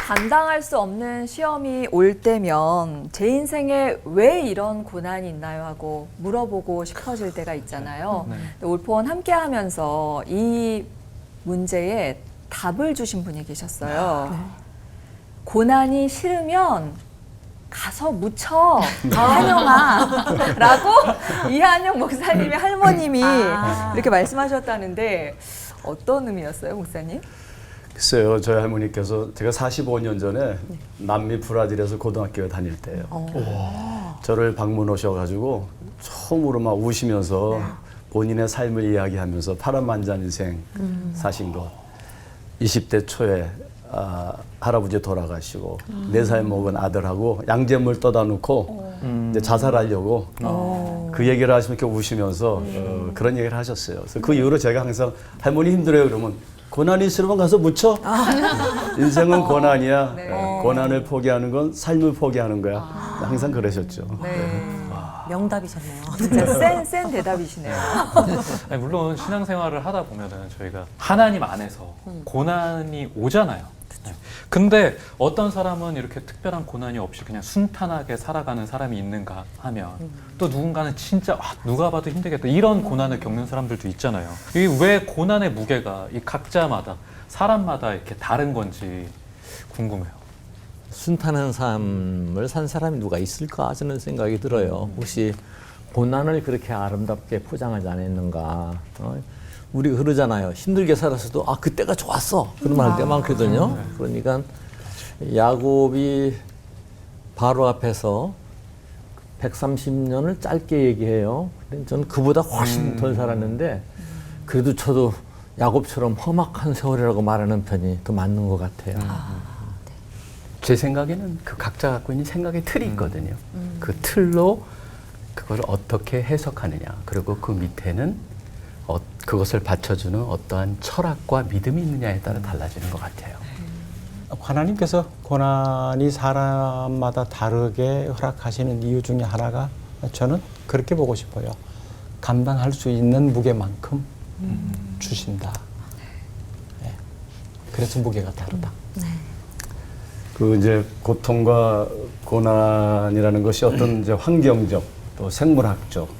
감당할 수 없는 시험이 올 때면 제 인생에 왜 이런 고난이 있나요 하고 물어보고 싶어질 때가 있잖아요. 올포원 함께 하면서 이 문제에 답을 주신 분이 계셨어요. 고난이 싫으면 가서 묻혀 한영아 라고 이한영 목사님의 할머님이 이렇게 말씀하셨다는데 어떤 의미였어요, 목사님? 글쎄요, 저희 할머니께서 제가 45년 전에 남미 브라질에서 고등학교에 다닐 때예요. 저를 방문 오셔가지고 처음으로 막 우시면서 본인의 삶을 이야기하면서 파란만장 인생 사신 것. 20대 초에 할아버지 돌아가시고 4살 먹은 아들하고 양잿물 떠다 놓고 이제 자살하려고 그 얘기를 하시면 이렇게 우시면서 그런 얘기를 하셨어요. 그래서 그 이후로 제가 항상 할머니 힘들어요 그러면 고난이 있으면 가서 묻혀. 인생은 고난이야. 고난을 포기하는 건 삶을 포기하는 거야. 항상 그러셨죠. 명답이셨네요. 진짜 센 대답이시네요. 아니, 물론 신앙생활을 하다 보면은 저희가 하나님 안에서 고난이 오잖아요. 네. 근데 어떤 사람은 이렇게 특별한 고난이 없이 그냥 순탄하게 살아가는 사람이 있는가 하면 또 누군가는 진짜 누가 봐도 힘들겠다 이런 고난을 겪는 사람들도 있잖아요. 이 왜 고난의 무게가 이 각자마다 사람마다 이렇게 다른 건지 궁금해요. 순탄한 삶을 산 사람이 누가 있을까 저는 생각이 들어요. 혹시 고난을 그렇게 아름답게 포장하지 않았는가. 우리가 그러잖아요. 힘들게 살았어도 그때가 좋았어. 그런 말 할 때 많거든요. 그러니까 야곱이 바로 앞에서 130년을 짧게 얘기해요. 저는 그보다 훨씬 덜 살았는데 그래도 저도 야곱처럼 험악한 세월이라고 말하는 편이 더 맞는 것 같아요. 제 생각에는 그 각자 갖고 있는 생각의 틀이 있거든요. 그 틀로 그걸 어떻게 해석하느냐. 그리고 그 밑에는 그것을 받쳐주는 어떠한 철학과 믿음이 있느냐에 따라 달라지는 것 같아요. 하나님께서 고난이 사람마다 다르게 허락하시는 이유 중에 하나가 저는 그렇게 보고 싶어요. 감당할 수 있는 무게만큼 주신다. 네. 그래서 무게가 다르다. 그 이제 고통과 고난이라는 것이 어떤 이제 환경적, 또 생물학적,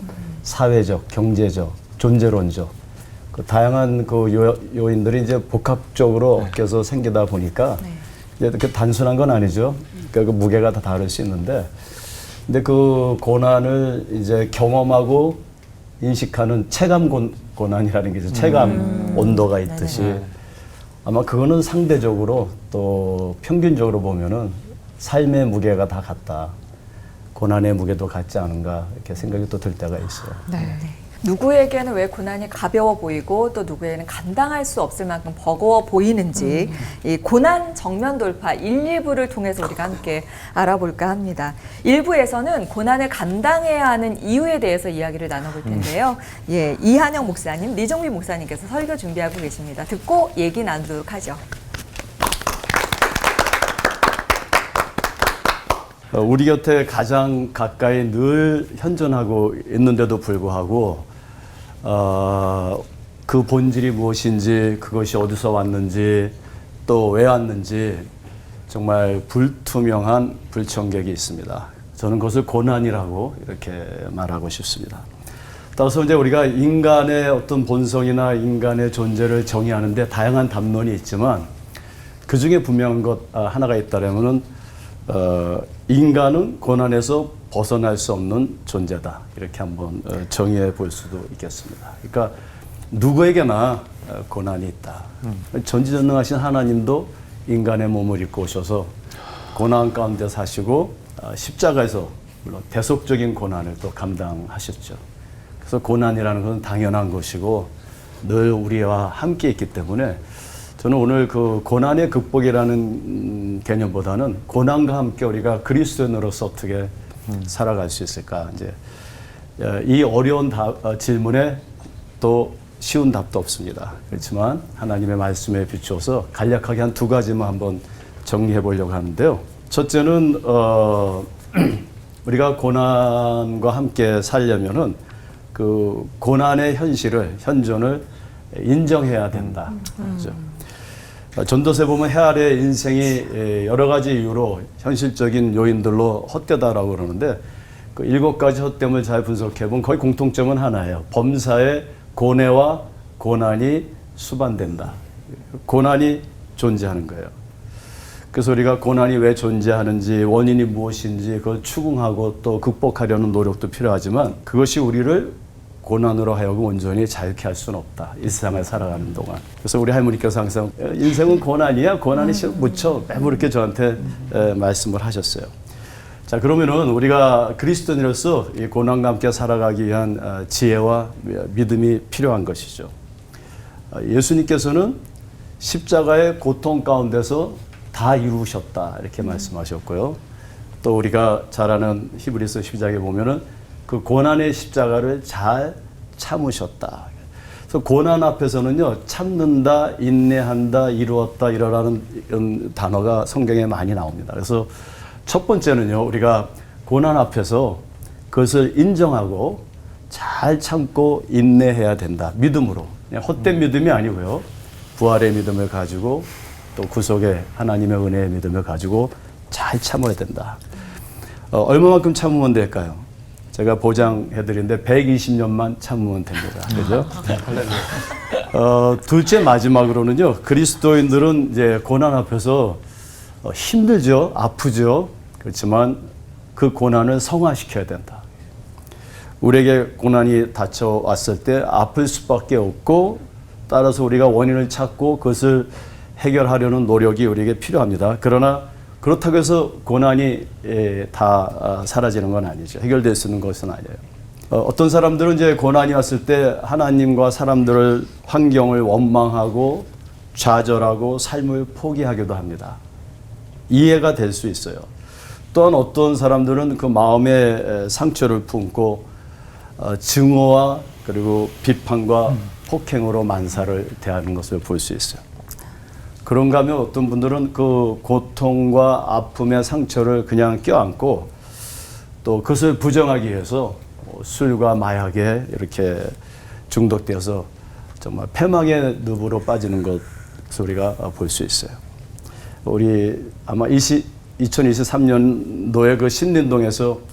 사회적, 경제적, 존재론적 그 다양한 그 요인들이 이제 복합적으로 엮여서 생기다 보니까 이제 그 단순한 건 아니죠. 그러니까 그 무게가 다 다를 수 있는데, 근데 그 고난을 이제 경험하고 인식하는 체감 고난이라는 게 있죠. 체감 온도가 있듯이 아마 그거는 상대적으로 또 평균적으로 보면은 삶의 무게가 다 같다. 고난의 무게도 같지 않은가 이렇게 생각이 또 들 때가 있어요. 누구에게는 왜 고난이 가벼워 보이고 또 누구에게는 감당할 수 없을 만큼 버거워 보이는지 이 고난 정면 돌파 1, 2부를 통해서 우리가 함께 알아볼까 합니다. 1부에서는 고난을 감당해야 하는 이유에 대해서 이야기를 나눠볼 텐데요. 이한영 목사님, 리종민 목사님께서 설교 준비하고 계십니다. 듣고 얘기 나누도록 하죠. 우리 곁에 가장 가까이 늘 현존하고 있는데도 불구하고 그 본질이 무엇인지, 그것이 어디서 왔는지, 또 왜 왔는지 정말 불투명한 불청객이 있습니다. 저는 그것을 고난이라고 이렇게 말하고 싶습니다. 따라서 이제 우리가 인간의 어떤 본성이나 인간의 존재를 정의하는데 다양한 담론이 있지만 그 중에 분명한 것 하나가 있다면은 인간은 고난에서 벗어날 수 없는 존재다. 이렇게 한번 정의해 볼 수도 있겠습니다. 그러니까 누구에게나 고난이 있다. 전지전능하신 하나님도 인간의 몸을 입고 오셔서 고난 가운데 사시고 십자가에서 물론 대속적인 고난을 또 감당하셨죠. 그래서 고난이라는 것은 당연한 것이고 늘 우리와 함께 있기 때문에 저는 오늘 그 고난의 극복이라는 개념보다는 고난과 함께 우리가 그리스도인으로서 어떻게 살아갈 수 있을까. 이제 이 어려운 질문에 또 쉬운 답도 없습니다. 그렇지만 하나님의 말씀에 비추어서 간략하게 한 2가지만 한번 정리해 보려고 하는데요. 첫째는 우리가 고난과 함께 살려면은 그 고난의 현실을, 현존을 인정해야 된다. 그렇죠? 전도서에 보면 헤아리의 인생이 여러 가지 이유로 현실적인 요인들로 헛되다라고 그러는데 그 7가지 헛됨을 잘 분석해보면 거의 공통점은 하나예요. 범사에 고뇌와 고난이 수반된다. 고난이 존재하는 거예요. 그래서 우리가 고난이 왜 존재하는지 원인이 무엇인지 그걸 추궁하고 또 극복하려는 노력도 필요하지만 그것이 우리를 고난으로 하여금 온전히 자유케 할 수는 없다. 이 세상을 살아가는 동안. 그래서 우리 할머니께서 항상 인생은 고난이야. 고난이 무쳐. 매번 이렇게 저한테 말씀을 하셨어요. 자, 그러면은 우리가 그리스도인으로서 이 고난과 함께 살아가기 위한 지혜와 믿음이 필요한 것이죠. 예수님께서는 십자가의 고통 가운데서 다 이루셨다. 이렇게 말씀하셨고요. 또 우리가 잘 아는 히브리서 12장에 보면은 그 고난의 십자가를 잘 참으셨다. 그래서 고난 앞에서는요, 참는다, 인내한다, 이루었다, 이러라는 이런 단어가 성경에 많이 나옵니다. 그래서 첫 번째는요, 우리가 고난 앞에서 그것을 인정하고 잘 참고 인내해야 된다. 믿음으로. 그냥 헛된 믿음이 아니고요. 부활의 믿음을 가지고 또 구속의 하나님의 은혜의 믿음을 가지고 잘 참아야 된다. 얼마만큼 참으면 될까요? 제가 보장해드리는데 120년만 참으면 됩니다. 그죠? 둘째 마지막으로는요, 그리스도인들은 이제 고난 앞에서 힘들죠, 아프죠. 그렇지만 그 고난을 성화시켜야 된다. 우리에게 고난이 닥쳐왔을 때 아플 수밖에 없고 따라서 우리가 원인을 찾고 그것을 해결하려는 노력이 우리에게 필요합니다. 그러나 그렇다고 해서 고난이 다 사라지는 건 아니죠. 해결될 수 있는 것은 아니에요. 어떤 사람들은 이제 고난이 왔을 때 하나님과 사람들을 환경을 원망하고 좌절하고 삶을 포기하기도 합니다. 이해가 될 수 있어요. 또한 어떤 사람들은 그 마음의 상처를 품고 증오와 그리고 비판과 폭행으로 만사를 대하는 것을 볼 수 있어요. 그런가 하면 어떤 분들은 그 고통과 아픔의 상처를 그냥 껴안고 또 그것을 부정하기 위해서 술과 마약에 이렇게 중독되어서 정말 패망의 늪으로 빠지는 것을 우리가 볼 수 있어요. 우리 아마 2023년도에 그 신림동에서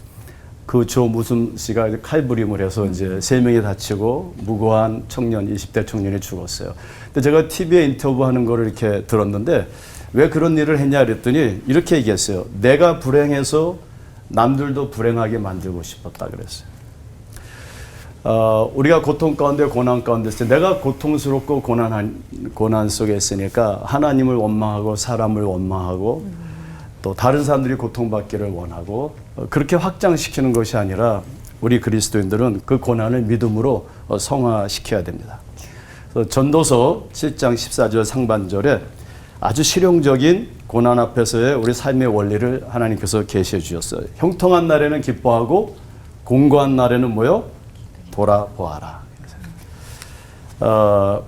그 조무슨 씨가 칼부림을 해서 이제 3명이 다치고 무고한 청년, 20대 청년이 죽었어요. 근데 제가 TV에 인터뷰하는 거를 이렇게 들었는데 왜 그런 일을 했냐 그랬더니 이렇게 얘기했어요. 내가 불행해서 남들도 불행하게 만들고 싶었다 그랬어요. 우리가 고통 가운데 고난 가운데 있을 때 내가 고통스럽고 고난 속에 있으니까 하나님을 원망하고 사람을 원망하고 또 다른 사람들이 고통받기를 원하고 그렇게 확장시키는 것이 아니라 우리 그리스도인들은 그 고난을 믿음으로 성화시켜야 됩니다. 그래서 전도서 7장 14절 상반절에 아주 실용적인 고난 앞에서의 우리 삶의 원리를 하나님께서 계시해 주셨어요. 형통한 날에는 기뻐하고 공고한 날에는 뭐요? 돌아보아라.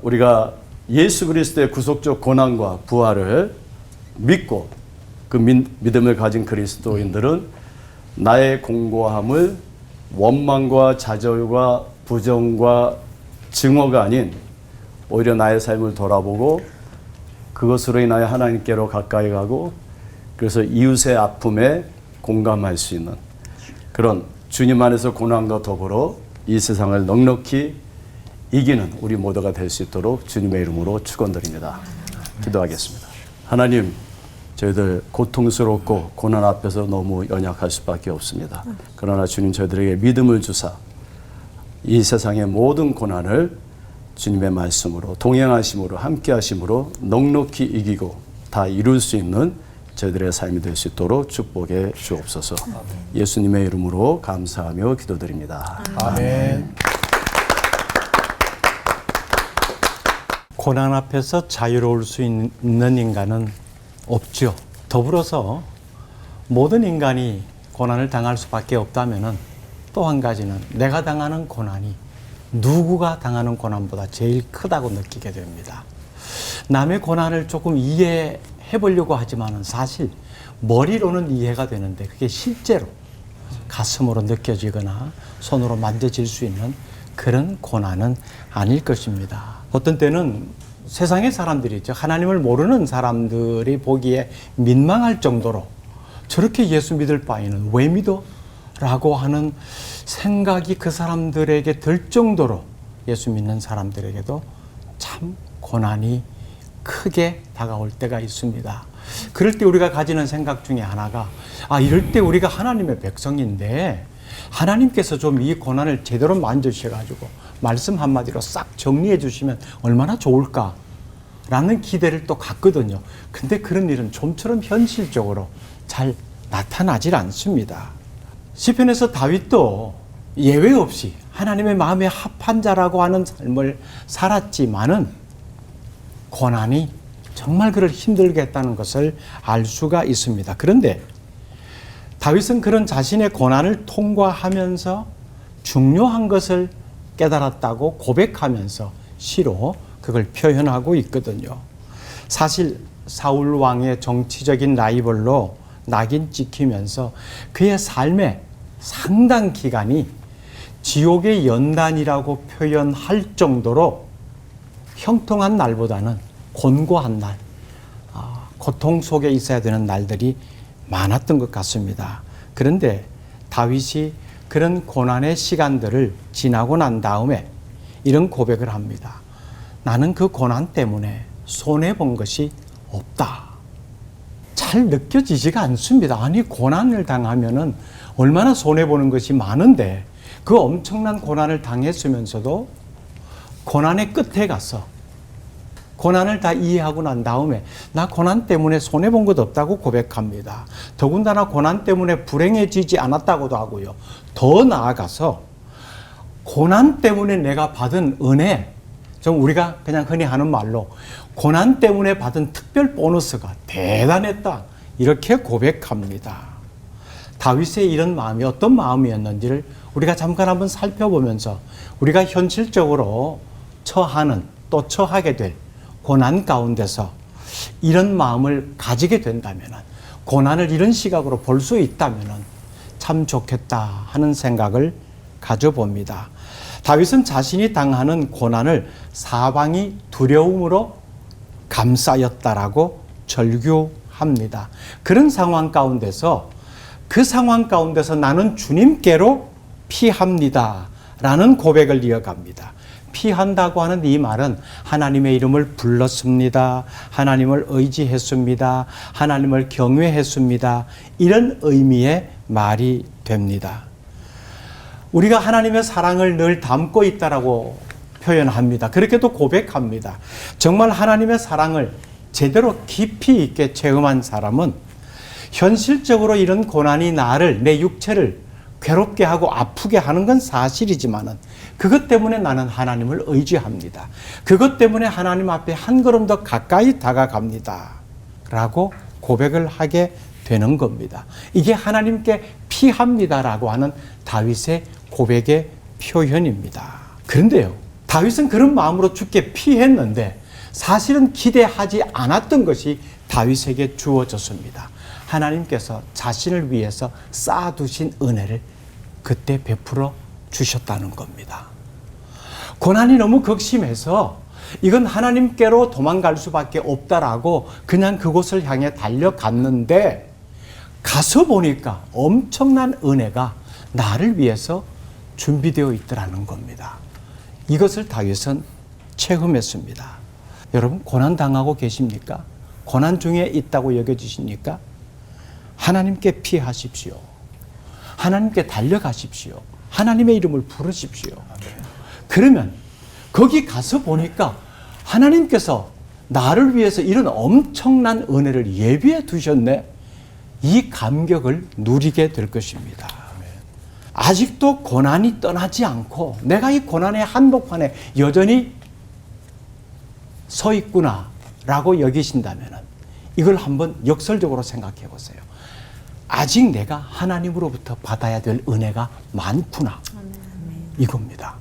우리가 예수 그리스도의 구속적 고난과 부활을 믿고 그 믿음을 가진 그리스도인들은 나의 공고함을 원망과 좌절과 부정과 증오가 아닌 오히려 나의 삶을 돌아보고 그것으로 인하여 하나님께로 가까이 가고 그래서 이웃의 아픔에 공감할 수 있는 그런 주님 안에서 고난과 더불어 이 세상을 넉넉히 이기는 우리 모두가 될 수 있도록 주님의 이름으로 축원드립니다. 기도하겠습니다. 하나님, 저희들 고통스럽고 고난 앞에서 너무 연약할 수밖에 없습니다. 그러나 주님 저희들에게 믿음을 주사 이 세상의 모든 고난을 주님의 말씀으로 동행하심으로 함께하심으로 넉넉히 이기고 다 이룰 수 있는 저희들의 삶이 될 수 있도록 축복해 주옵소서. 예수님의 이름으로 감사하며 기도드립니다. 아멘. 고난 앞에서 자유로울 수 있는 인간은 없죠. 더불어서 모든 인간이 고난을 당할 수밖에 없다면은 또 한 가지는 내가 당하는 고난이 누구가 당하는 고난보다 제일 크다고 느끼게 됩니다. 남의 고난을 조금 이해해 보려고 하지만은 사실 머리로는 이해가 되는데 그게 실제로 가슴으로 느껴지거나 손으로 만져질 수 있는 그런 고난은 아닐 것입니다. 어떤 때는 세상의 사람들이 있죠. 하나님을 모르는 사람들이 보기에 민망할 정도로 저렇게 예수 믿을 바에는 왜 믿어? 라고 하는 생각이 그 사람들에게 들 정도로 예수 믿는 사람들에게도 참 고난이 크게 다가올 때가 있습니다. 그럴 때 우리가 가지는 생각 중에 하나가 이럴 때 우리가 하나님의 백성인데 하나님께서 좀 이 고난을 제대로 만져주셔가지고 말씀 한마디로 싹 정리해 주시면 얼마나 좋을까라는 기대를 또 갖거든요. 근데 그런 일은 좀처럼 현실적으로 잘 나타나질 않습니다. 시편에서 다윗도 예외 없이 하나님의 마음에 합한 자라고 하는 삶을 살았지만은 고난이 정말 그를 힘들게 했다는 것을 알 수가 있습니다. 그런데 다윗은 그런 자신의 고난을 통과하면서 중요한 것을 깨달았다고 고백하면서 시로 그걸 표현하고 있거든요. 사실 사울 왕의 정치적인 라이벌로 낙인 찍히면서 그의 삶의 상당 기간이 지옥의 연단이라고 표현할 정도로 형통한 날보다는 곤고한 날, 고통 속에 있어야 되는 날들이 많았던 것 같습니다. 그런데 다윗이 그런 고난의 시간들을 지나고 난 다음에 이런 고백을 합니다. 나는 그 고난 때문에 손해본 것이 없다. 잘 느껴지지가 않습니다. 아니, 고난을 당하면은 얼마나 손해보는 것이 많은데 그 엄청난 고난을 당했으면서도 고난의 끝에 가서 고난을 다 이해하고 난 다음에 나 고난 때문에 손해본 것 없다고 고백합니다. 더군다나 고난 때문에 불행해지지 않았다고도 하고요. 더 나아가서 고난 때문에 내가 받은 은혜, 좀 우리가 그냥 흔히 하는 말로 고난 때문에 받은 특별 보너스가 대단했다, 이렇게 고백합니다. 다윗의 이런 마음이 어떤 마음이었는지를 우리가 잠깐 한번 살펴보면서 우리가 현실적으로 처하는 또 처하게 될 고난 가운데서 이런 마음을 가지게 된다면, 고난을 이런 시각으로 볼 수 있다면 참 좋겠다 하는 생각을 가져봅니다. 다윗은 자신이 당하는 고난을 사방이 두려움으로 감싸였다라고 절규합니다. 그런 상황 가운데서 그 상황 가운데서 나는 주님께로 피합니다 라는 고백을 이어갑니다. 피한다고 하는 이 말은 하나님의 이름을 불렀습니다. 하나님을 의지했습니다. 하나님을 경외했습니다. 이런 의미의 말이 됩니다. 우리가 하나님의 사랑을 늘 담고 있다라고 표현합니다. 그렇게도 고백합니다. 정말 하나님의 사랑을 제대로 깊이 있게 체험한 사람은 현실적으로 이런 고난이 나를, 내 육체를 괴롭게 하고 아프게 하는 건 사실이지만은 그것 때문에 나는 하나님을 의지합니다. 그것 때문에 하나님 앞에 한 걸음 더 가까이 다가갑니다 라고 고백을 하게 되는 겁니다. 이게 하나님께 피합니다라고 하는 다윗의 고백의 표현입니다. 그런데요, 다윗은 그런 마음으로 주께 피했는데 사실은 기대하지 않았던 것이 다윗에게 주어졌습니다. 하나님께서 자신을 위해서 쌓아두신 은혜를 그때 베풀어 주셨다는 겁니다. 고난이 너무 극심해서 이건 하나님께로 도망갈 수밖에 없다라고 그냥 그곳을 향해 달려갔는데 가서 보니까 엄청난 은혜가 나를 위해서 준비되어 있더라는 겁니다. 이것을 다윗은 체험했습니다. 여러분, 고난 당하고 계십니까? 고난 중에 있다고 여겨지십니까? 하나님께 피하십시오. 하나님께 달려가십시오. 하나님의 이름을 부르십시오. 그러면 거기 가서 보니까 하나님께서 나를 위해서 이런 엄청난 은혜를 예비해 두셨네. 이 감격을 누리게 될 것입니다. 아직도 고난이 떠나지 않고 내가 이 고난의 한복판에 여전히 서 있구나 라고 여기신다면 이걸 한번 역설적으로 생각해 보세요. 아직 내가 하나님으로부터 받아야 될 은혜가 많구나, 이겁니다.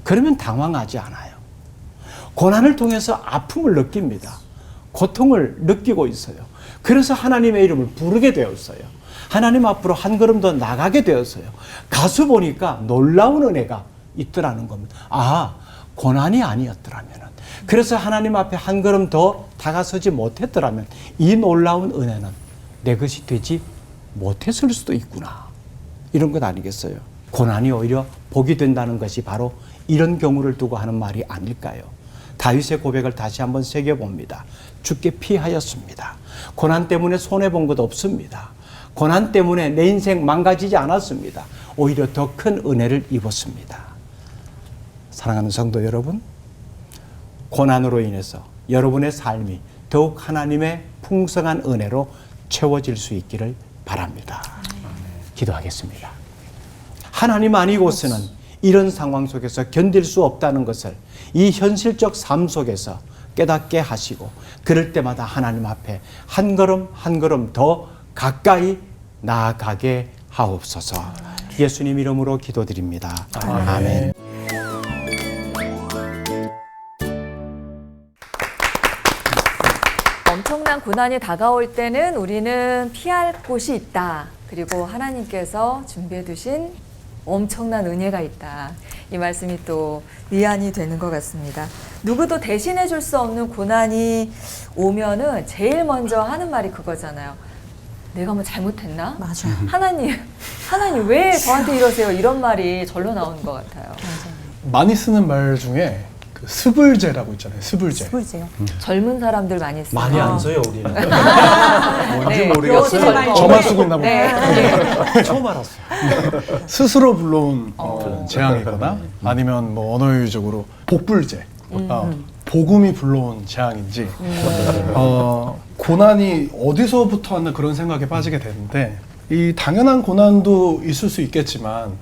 그러면 당황하지 않아요. 고난을 통해서 아픔을 느낍니다. 고통을 느끼고 있어요. 그래서 하나님의 이름을 부르게 되었어요. 하나님 앞으로 한 걸음 더 나가게 되었어요. 가서 보니까 놀라운 은혜가 있더라는 겁니다. 아, 고난이 아니었더라면 그래서 하나님 앞에 한 걸음 더 다가서지 못했더라면 이 놀라운 은혜는 내 것이 되지 못했을 수도 있구나. 이런 것 아니겠어요? 고난이 오히려 복이 된다는 것이 바로 이런 경우를 두고 하는 말이 아닐까요? 다윗의 고백을 다시 한번 새겨봅니다. 주께 피하였습니다. 고난 때문에 손해본 것 없습니다. 고난 때문에 내 인생 망가지지 않았습니다. 오히려 더 큰 은혜를 입었습니다. 사랑하는 성도 여러분, 고난으로 인해서 여러분의 삶이 더욱 하나님의 풍성한 은혜로 채워질 수 있기를 바랍니다. 기도하겠습니다. 하나님 아니고서는 이런 상황 속에서 견딜 수 없다는 것을 이 현실적 삶 속에서 깨닫게 하시고 그럴 때마다 하나님 앞에 한 걸음 한 걸음 더 가까이 나아가게 하옵소서. 예수님 이름으로 기도드립니다. 아멘. 엄청난 고난이 다가올 때는 우리는 피할 곳이 있다. 그리고 하나님께서 준비해 두신 엄청난 은혜가 있다. 이 말씀이 또 위안이 되는 것 같습니다. 누구도 대신해 줄 수 없는 고난이 오면은 제일 먼저 하는 말이 그거잖아요. 내가 뭐 잘못했나? 맞아. 하나님 왜 저한테 이러세요? 이런 말이 절로 나오는 것 같아요. 많이 쓰는 말 중에 그 스불제라고 있잖아요. 스불제. 스불제요. 젊은 사람들 많이 써요. 많이 안 써요 우리는. 뭔지 네, 모르겠어요. 역시 젊은 저만 쓰고 있나 보다. 네. 처음 알았어요. 스스로 불러온 재앙이거나 아니면 뭐 언어유적으로 복불제, 복음이 불러온 재앙인지 고난이 어디서부터 왔나 그런 생각에 빠지게 되는데 이 당연한 고난도 있을 수 있겠지만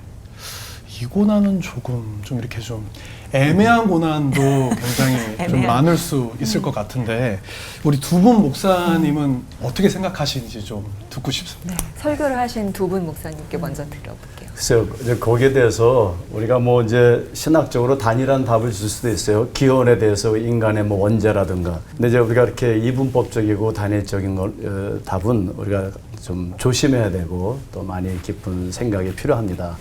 이 고난은 조금 좀 이렇게 좀 애매한 고난도 굉장히 좀 많을 수 있을 것 같은데 우리 두 분 목사님은 어떻게 생각하시는지 좀 듣고 싶습니다. 설교를 하신 두 분 목사님께 먼저 들어볼게요. 글쎄요, 이제 거기에 대해서 우리가 뭐 이제 신학적으로 단일한 답을 줄 수도 있어요. 기원에 대해서 인간의 뭐 원죄라든가. 근데 이제 우리가 이렇게 이분법적이고 단일적인 답은 우리가 좀 조심해야 되고 또 많이 깊은 생각이 필요합니다.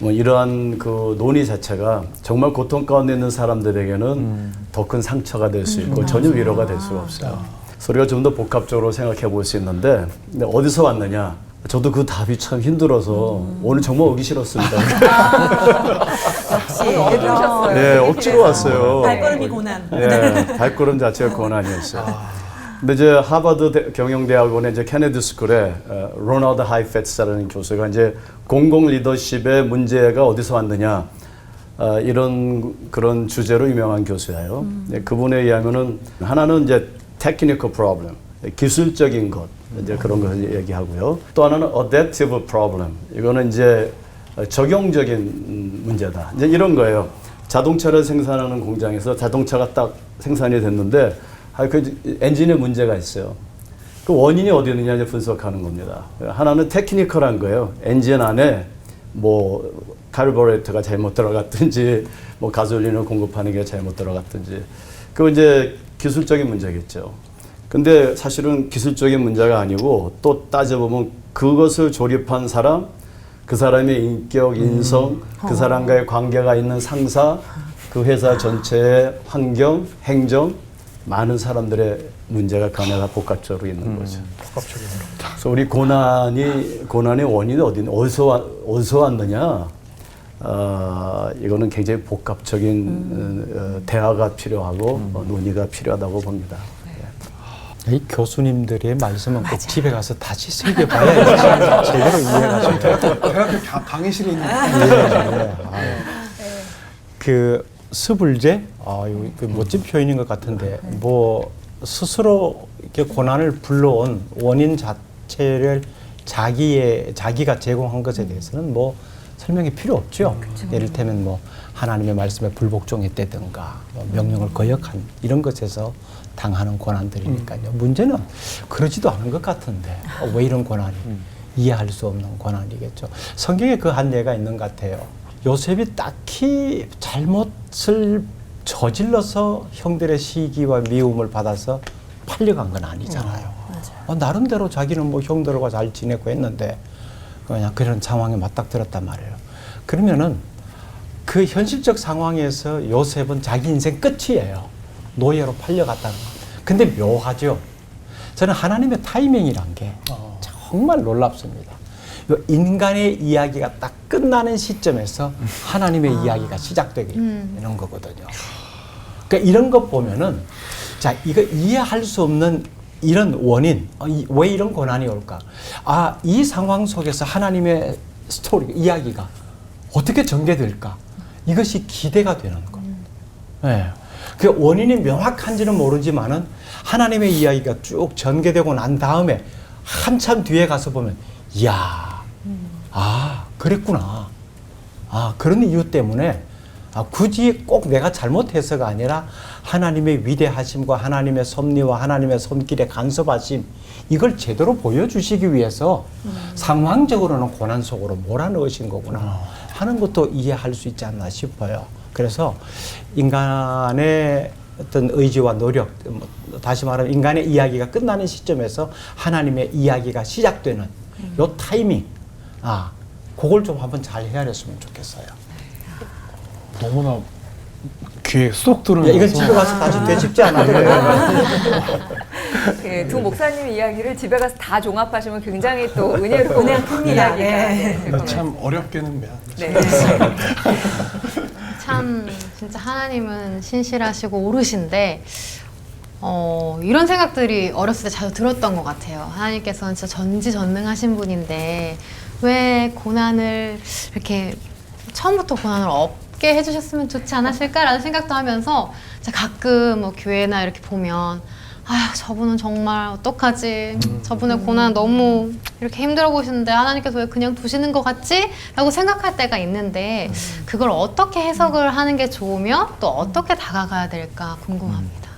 뭐 이러한 그 논의 자체가 정말 고통 가운데 있는 사람들에게는 더 큰 상처가 될 수 있고 전혀 위로가 될 수가 없어요. 그래서 우리가 좀 더 복합적으로 생각해 볼 수 있는데 근데 어디서 왔느냐? 저도 그 답이 참 힘들어서 오늘 정말 오기 싫었습니다. 역시 해주셨어요. 네, 억지로 왔어요. 발걸음이 고난. 네, 발걸음 자체가 고난이었어요. 근데 이제 하버드 경영대학원의 이제 케네디 스쿨에 로널드 하이페츠라는 교수가 이제 공공 리더십의 문제가 어디서 왔느냐 이런 그런 주제로 유명한 교수예요. 네, 그분에 의하면은 하나는 이제 technical problem, 기술적인 것 이제 그런 것을 얘기하고요. 또 하나는 adaptive problem, 이거는 이제 적용적인 문제다. 이제 이런 거예요. 자동차를 생산하는 공장에서 자동차가 딱 생산이 됐는데 그 엔진에 문제가 있어요. 그 원인이 어디 있느냐 이제 분석하는 겁니다. 하나는 테크니컬한 거예요. 엔진 안에 뭐 카르보레이터가 잘못 들어갔든지 뭐 가솔린을 공급하는 게 잘못 들어갔든지 그 이제 기술적인 문제겠죠. 근데 사실은 기술적인 문제가 아니고 또 따져보면 그것을 조립한 사람, 그 사람의 인격, 인성, 그 사람과의 관계가 있는 상사, 그 회사 전체의 환경, 행정, 많은 사람들의 문제가 그 안에 다 복합적으로 있는 거죠. 복합적인 어렵다. 그래서 우리 고난의 원인이 어디서 왔느냐? 이거는 굉장히 복합적인 대화가 필요하고 논의가 필요하다고 봅니다. 이 교수님들의 말씀은 꼭 집에 가서 다시 새겨봐야 제대로 이해가 좀 돼요. 대학교 강의실에 있는 그 스불제, 이거 그 멋진 표현인 것 같은데 뭐 스스로 이렇게 고난을 불러온 원인 자체를 자기가 제공한 것에 대해서는 뭐 설명이 필요 없죠. 예를테면 뭐 하나님의 말씀에 불복종했다든가 뭐 명령을 거역한 이런 것에서 당하는 고난들이니까요. 문제는 그러지도 않은 것 같은데 왜 이런 고난이 이해할 수 없는 고난이겠죠. 성경에 그 한 예가 있는 것 같아요. 요셉이 딱히 잘못을 저질러서 형들의 시기와 미움을 받아서 팔려간 건 아니잖아요. 나름대로 자기는 뭐 형들과 잘 지내고 했는데 그냥 그런 상황에 맞닥뜨렸단 말이에요. 그러면은 그 현실적 상황에서 요셉은 자기 인생 끝이에요. 노예로 팔려갔다는 거. 근데 묘하죠. 저는 하나님의 타이밍이란 게 정말 놀랍습니다. 인간의 이야기가 딱 끝나는 시점에서 하나님의 이야기가 시작되게 되는 거거든요. 그러니까 이런 것 보면은 자, 이거 이해할 수 없는 이런 원인, 왜 이런 고난이 올까? 아, 이 상황 속에서 하나님의 스토리, 이야기가 어떻게 전개될까? 이것이 기대가 되는 거예요. 네. 그 원인이 명확한지는 모르지만은 하나님의 이야기가 쭉 전개되고 난 다음에 한참 뒤에 가서 보면, 이야, 아, 그랬구나. 아, 그런 이유 때문에 굳이 꼭 내가 잘못해서가 아니라 하나님의 위대하심과 하나님의 섭리와 하나님의 손길의 간섭하심, 이걸 제대로 보여주시기 위해서 상황적으로는 고난 속으로 몰아넣으신 거구나 하는 것도 이해할 수 있지 않나 싶어요. 그래서 인간의 어떤 의지와 노력, 다시 말하면 인간의 이야기가 끝나는 시점에서 하나님의 이야기가 시작되는 요 타이밍, 그걸 좀 한번 잘 헤아렸으면 좋겠어요. 너무나 귀에 쏙 들어오면서 이건 집에 가서 다시 되짚지 않아요. 예, 두 목사님 이야기를 집에 가서 다 종합하시면 굉장히 또 은혜로운 큽니다. 이야기가 네. 될 겁니다. 참 어렵게는 미안. 네. 참 진짜 하나님은 신실하시고 오르신데 이런 생각들이 어렸을 때 자주 들었던 것 같아요. 하나님께서는 진짜 전지전능하신 분인데 왜 고난을 이렇게 처음부터 고난을 없게 해주셨으면 좋지 않았을까라는 생각도 하면서 가끔 뭐 교회나 이렇게 보면 아휴 저분은 정말 어떡하지, 저분의 고난 너무 이렇게 힘들어 보시는데 하나님께서 왜 그냥 두시는 것 같지? 라고 생각할 때가 있는데 그걸 어떻게 해석을 하는 게 좋으며 또 어떻게 다가가야 될까 궁금합니다.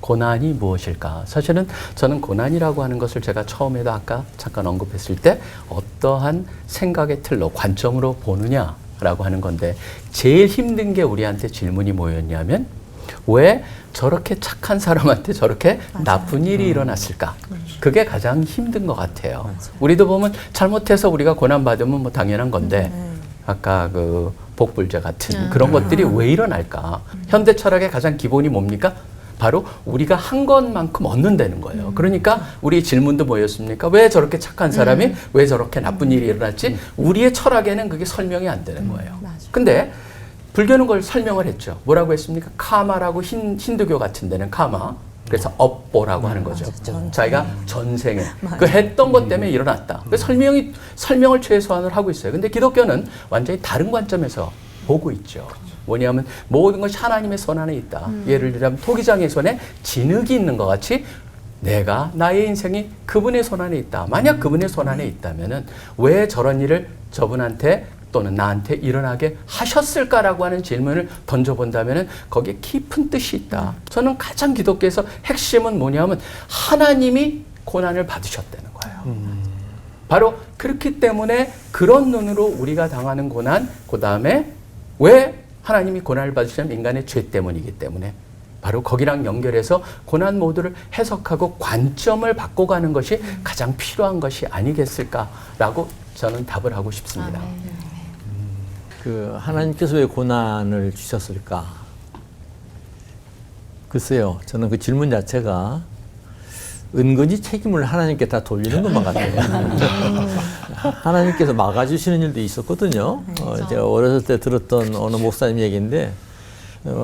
고난이 무엇일까? 사실은 저는 고난이라고 하는 것을 제가 처음에도 아까 잠깐 언급했을 때 어떠한 생각의 틀로 관점으로 보느냐라고 하는 건데, 제일 힘든 게 우리한테 질문이 뭐였냐면 왜 저렇게 착한 사람한테 저렇게 나쁜 일이 일어났을까? 그게 가장 힘든 것 같아요. 우리도 보면 잘못해서 우리가 고난받으면 뭐 당연한 건데 아까 그 복불제 같은 그런 것들이 왜 일어날까? 현대 철학의 가장 기본이 뭡니까? 바로 우리가 한 것만큼 얻는다는 거예요. 그러니까 우리 질문도 뭐였습니까? 왜 저렇게 착한 사람이 왜 저렇게 나쁜 일이 일어났지? 우리의 철학에는 그게 설명이 안 되는 거예요. 근데 불교는 그걸 설명을 했죠. 뭐라고 했습니까? 카마라고 힌두교 같은 데는 카마. 그래서 업보라고 하는 거죠. 자기가 전생에 그 했던 것 때문에 일어났다. 그 설명을 최소한으로 하고 있어요. 근데 기독교는 완전히 다른 관점에서 보고 있죠. 뭐냐면 모든 것이 하나님의 손 안에 있다. 예를 들자면 토기장의 손에 진흙이 있는 것 같이 내가 나의 인생이 그분의 손 안에 있다. 만약 그분의 손 안에 있다면은 왜 저런 일을 저분한테 또는 나한테 일어나게 하셨을까라고 하는 질문을 던져본다면은 거기에 깊은 뜻이 있다. 저는 가장 기독교에서 핵심은 뭐냐면 하나님이 고난을 받으셨다는 거예요. 바로 그렇기 때문에 그런 눈으로 우리가 당하는 고난, 그 다음에 왜 하나님이 고난을 받으시냐면 인간의 죄 때문이기 때문에 바로 거기랑 연결해서 고난 모두를 해석하고 관점을 바꿔가는 것이 가장 필요한 것이 아니겠을까라고 저는 답을 하고 싶습니다. 그 하나님께서 왜 고난을 주셨을까? 글쎄요, 저는 그 질문 자체가 은근히 책임을 하나님께 다 돌리는 것만 같아요. 하나님께서 막아주시는 일도 있었거든요. 제가 어렸을 때 들었던 어느 목사님 얘기인데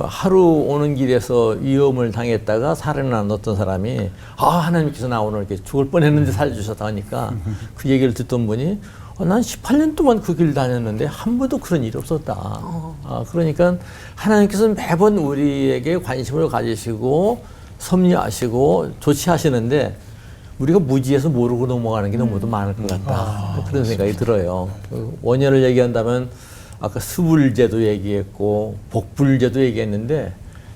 하루 오는 길에서 위험을 당했다가 살해난 어떤 사람이 하나님께서 나 오늘 이렇게 죽을 뻔했는데 살려주셨다 하니까 그 얘기를 듣던 분이 난 18년 동안 그 길 다녔는데 한 번도 그런 일이 없었다. 그러니까 하나님께서는 매번 우리에게 관심을 가지시고 섭리하시고 조치하시는데 우리가 무지해서 모르고 넘어가는 게 너무도 많을 것 같다. 그런 생각이 들어요. 원인을 얘기한다면 아까 수불제도 얘기했고 복불제도 얘기했는데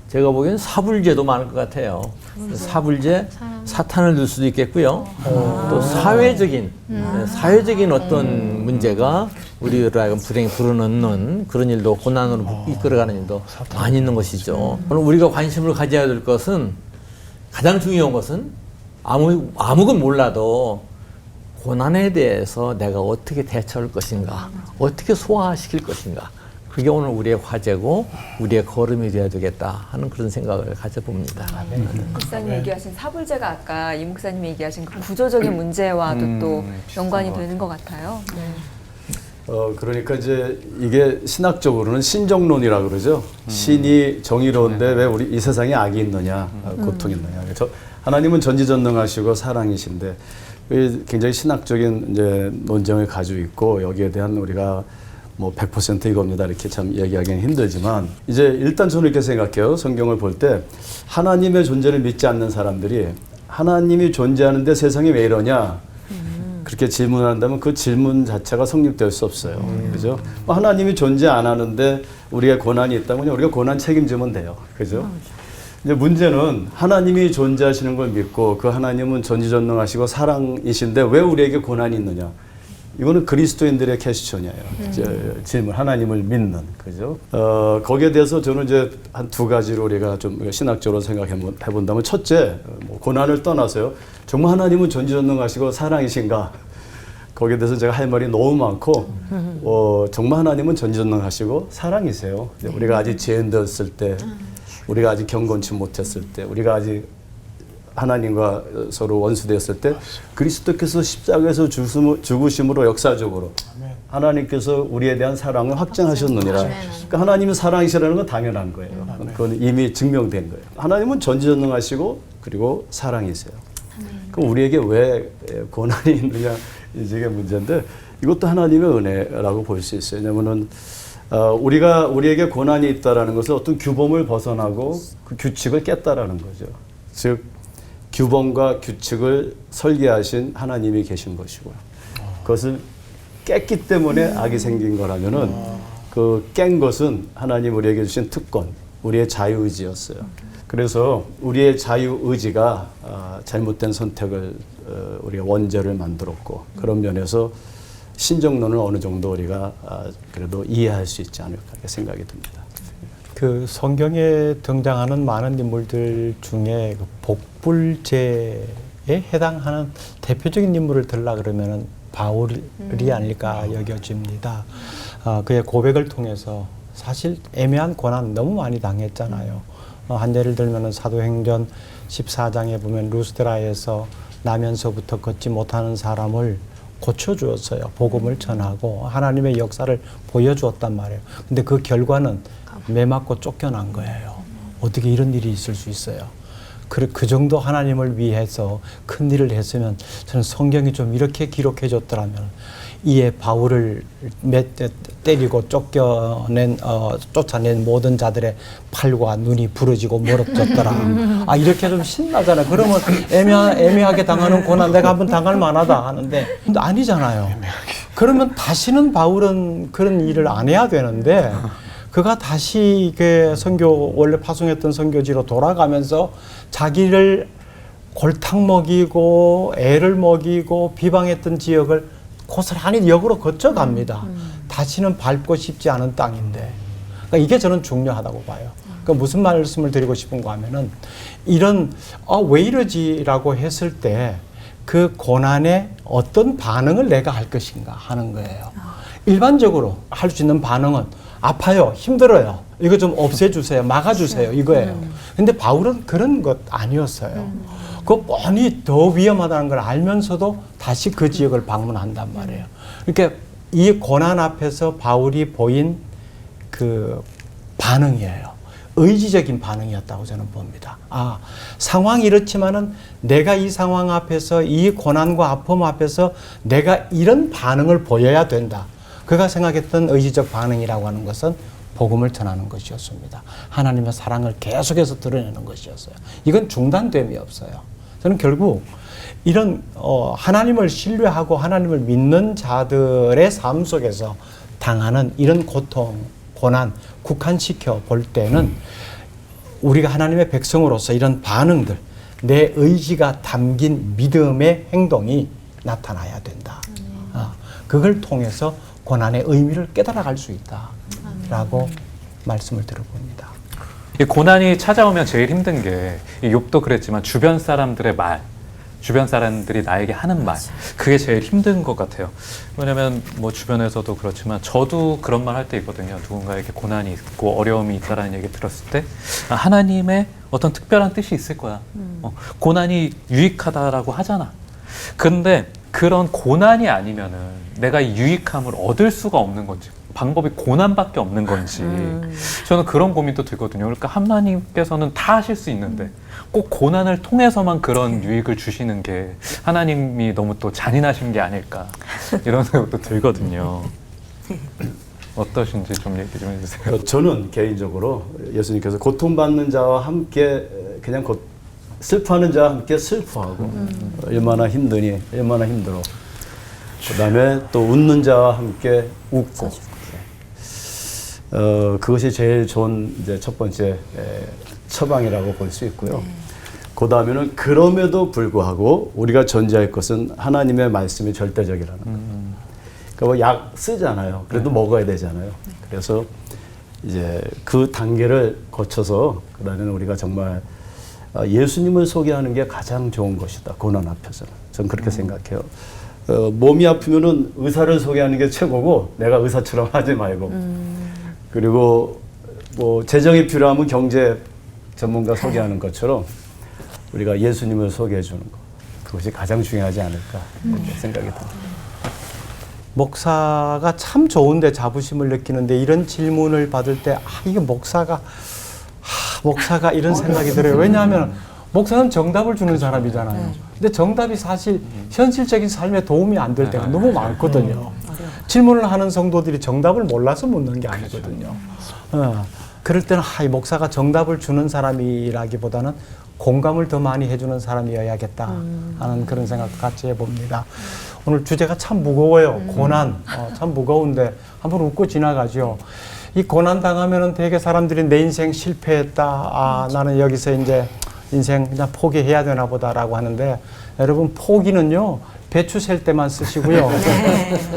제가 보기엔 사불제도 많을 것 같아요. 사불제, 사탄을 넣을 수도 있겠고요. 또 사회적인 어떤 문제가 우리를 하여금 불행히 불어넣는 그런 일도 고난으로 이끌어가는 일도 많이 있는 것이죠. 우리가 관심을 가져야 될 것은 가장 중요한 것은 아무건 몰라도 고난에 대해서 내가 어떻게 대처할 것인가, 어떻게 소화시킬 것인가 그게 오늘 우리의 화제고 우리의 걸음이 되어야 되겠다 하는 그런 생각을 가져봅니다. 목사님 얘기하신 사불제가 아까 이 목사님이 얘기하신 그 구조적인 문제와도 또 연관이 되는 것 같아요. 그러니까 이제 이게 신학적으로는 신정론이라고 그러죠. 신이 정의로운데 왜 우리 이 세상에 악이 있느냐, 고통이 있느냐. 그래서 하나님은 전지전능하시고 사랑이신데 굉장히 신학적인 이제 논쟁을 가지고 있고 여기에 대한 우리가 뭐 100% 이겁니다 이렇게 참 얘기하기는 힘들지만 이제 일단 저는 이렇게 생각해요. 성경을 볼 때 하나님의 존재를 믿지 않는 사람들이 하나님이 존재하는데 세상이 왜 이러냐 그렇게 질문한다면 그 질문 자체가 성립될 수 없어요. 그죠? 뭐 하나님이 존재 안 하는데 우리의 고난이 있다면 우리가 고난 책임지면 돼요. 그죠? 이제 문제는 하나님이 존재하시는 걸 믿고 그 하나님은 전지전능하시고 사랑이신데 왜 우리에게 고난이 있느냐? 이거는 그리스도인들의 퀘스천이에요. 질문, 하나님을 믿는, 그죠? 거기에 대해서 저는 이제 한 두 가지로 우리가 좀 신학적으로 생각해 본다면 첫째, 뭐 고난을 떠나서요. 정말 하나님은 전지전능하시고 사랑이신가? 거기에 대해서 제가 할 말이 너무 많고, 정말 하나님은 전지전능하시고 사랑이세요. 우리가 아직 죄인 되었을 때, 우리가 아직 경건치 못했을 때, 우리가 아직 하나님과 서로 원수되었을 때 그리스도께서 십자가에서 죽으심으로 역사적으로 하나님께서 우리에 대한 사랑을 확증하셨느니라. 그러니까 하나님이 사랑이시라는 건 당연한 거예요. 그건 이미 증명된 거예요. 하나님은 전지전능하시고 그리고 사랑이세요. 그럼 우리에게 왜 고난이 있느냐 이게 문제인데 이것도 하나님의 은혜라고 볼 수 있어요. 왜냐하면은 우리에게 고난이 있다라는 것은 어떤 규범을 벗어나고 그 규칙을 깼다라는 거죠. 즉 규범과 규칙을 설계하신 하나님이 계신 것이고요. 그것을 깼기 때문에 악이 생긴 거라면은 그 깬 것은 하나님 우리에게 주신 특권, 우리의 자유의지였어요. 그래서 우리의 자유의지가 잘못된 선택을 우리가 원죄를 만들었고 그런 면에서 신정론을 어느 정도 우리가 그래도 이해할 수 있지 않을까 생각이 듭니다. 그 성경에 등장하는 많은 인물들 중에 그 복불제에 해당하는 대표적인 인물을 들라 그러면은 바울이 아닐까 여겨집니다. 그의 고백을 통해서 사실 애매한 고난 너무 많이 당했잖아요. 한 예를 들면은 사도행전 14장에 보면 루스드라에서 나면서부터 걷지 못하는 사람을 고쳐주었어요. 복음을 전하고 하나님의 역사를 보여주었단 말이에요. 근데 그 결과는 매 맞고 쫓겨난 거예요. 어떻게 이런 일이 있을 수 있어요? 그 정도 하나님을 위해서 큰 일을 했으면 저는 성경이 좀 이렇게 기록해 줬더라면 이에 바울을 때리고 쫓아낸 모든 자들의 팔과 눈이 부러지고 멀어졌더라. 이렇게 좀 신나잖아요. 그러면 애매하게 당하는 고난 내가 한번 당할 만하다 하는데 아니잖아요. 그러면 다시는 바울은 그런 일을 안 해야 되는데 그가 다시 그 원래 파송했던 선교지로 돌아가면서 자기를 골탕 먹이고 애를 먹이고 비방했던 지역을 고스란히 역으로 거쳐갑니다. 다시는 밟고 싶지 않은 땅인데. 그러니까 이게 저는 중요하다고 봐요. 그러니까 무슨 말씀을 드리고 싶은가 하면은 이런 왜 이러지라고 했을 때 그 고난에 어떤 반응을 내가 할 것인가 하는 거예요. 일반적으로 할 수 있는 반응은 아파요, 힘들어요, 이거 좀 없애주세요, 막아주세요, 이거예요. 근데 바울은 그런 것 아니었어요. 그 뻔히 더 위험하다는 걸 알면서도 다시 그 지역을 방문한단 말이에요. 그러니까 이 고난 앞에서 바울이 보인 그 반응이에요. 의지적인 반응이었다고 저는 봅니다. 상황이 이렇지만은 내가 이 상황 앞에서 이 고난과 아픔 앞에서 내가 이런 반응을 보여야 된다. 그가 생각했던 의지적 반응이라고 하는 것은 복음을 전하는 것이었습니다. 하나님의 사랑을 계속해서 드러내는 것이었어요. 이건 중단됨이 없어요. 저는 결국 이런 하나님을 신뢰하고 하나님을 믿는 자들의 삶 속에서 당하는 이런 고통, 고난, 국한시켜 볼 때는 우리가 하나님의 백성으로서 이런 반응들, 내 의지가 담긴 믿음의 행동이 나타나야 된다. 그걸 통해서 고난의 의미를 깨달아갈 수 있다라고 말씀을 들어봅니다. 이 고난이 찾아오면 제일 힘든 게 욥도 그랬지만 주변 사람들의 말, 주변 사람들이 나에게 하는 말, 그게 제일 힘든 것 같아요. 왜냐면 뭐 주변에서도 그렇지만 저도 그런 말 할 때 있거든요. 누군가에게 고난이 있고 어려움이 있다라는 얘기 들었을 때 하나님의 어떤 특별한 뜻이 있을 거야. 고난이 유익하다라고 하잖아. 근데 그런 고난이 아니면은 내가 이 유익함을 얻을 수가 없는 건지, 방법이 고난밖에 없는 건지, 저는 그런 고민도 들거든요. 그러니까 하나님께서는 다 하실 수 있는데 꼭 고난을 통해서만 그런 유익을 주시는 게 하나님이 너무 또 잔인하신 게 아닐까, 이런 생각도 들거든요. 어떠신지 좀 얘기 좀 해주세요. 저는 개인적으로 예수님께서 고통받는 자와 함께 그냥 슬퍼하는 자와 함께 슬퍼하고 얼마나 힘드니 얼마나 힘들어. 그다음에 또 웃는 자와 함께 웃고. 그것이 제일 좋은 이제 첫 번째 처방이라고 볼 수 있고요. 그 다음에는 그럼에도 불구하고 우리가 전제할 것은 하나님의 말씀이 절대적이라는 거예요. 그러니까 뭐 약 쓰잖아요. 그래도 먹어야 되잖아요. 그래서 이제 그 단계를 거쳐서 그다음에는 우리가 정말 예수님을 소개하는 게 가장 좋은 것이다. 고난 앞에서는. 저는 그렇게 생각해요. 몸이 아프면은 의사를 소개하는 게 최고고 내가 의사처럼 하지 말고 그리고 뭐 재정이 필요하면 경제 전문가 소개하는 것처럼 우리가 예수님을 소개해 주는 것, 그것이 가장 중요하지 않을까 그렇게 생각이 듭니다. 목사가 참 좋은데 자부심을 느끼는데 이런 질문을 받을 때 이게 목사가 이런 생각이 들어요. 왜냐하면 목사는 정답을 주는 사람이잖아요. 근데 정답이 사실 현실적인 삶에 도움이 안 될 때가 너무 많거든요. 질문을 하는 성도들이 정답을 몰라서 묻는 게 아니거든요. 그럴 때는 이 목사가 정답을 주는 사람이라기보다는 공감을 더 많이 해주는 사람이어야겠다 하는 그런 생각도 같이 해봅니다. 오늘 주제가 참 무거워요. 고난. 참 무거운데 한번 웃고 지나가죠. 이 고난 당하면은 되게 사람들이 내 인생 실패했다. 나는 여기서 이제 인생 그냥 포기해야 되나 보다라고 하는데, 여러분 포기는요 배추 셀 때만 쓰시고요.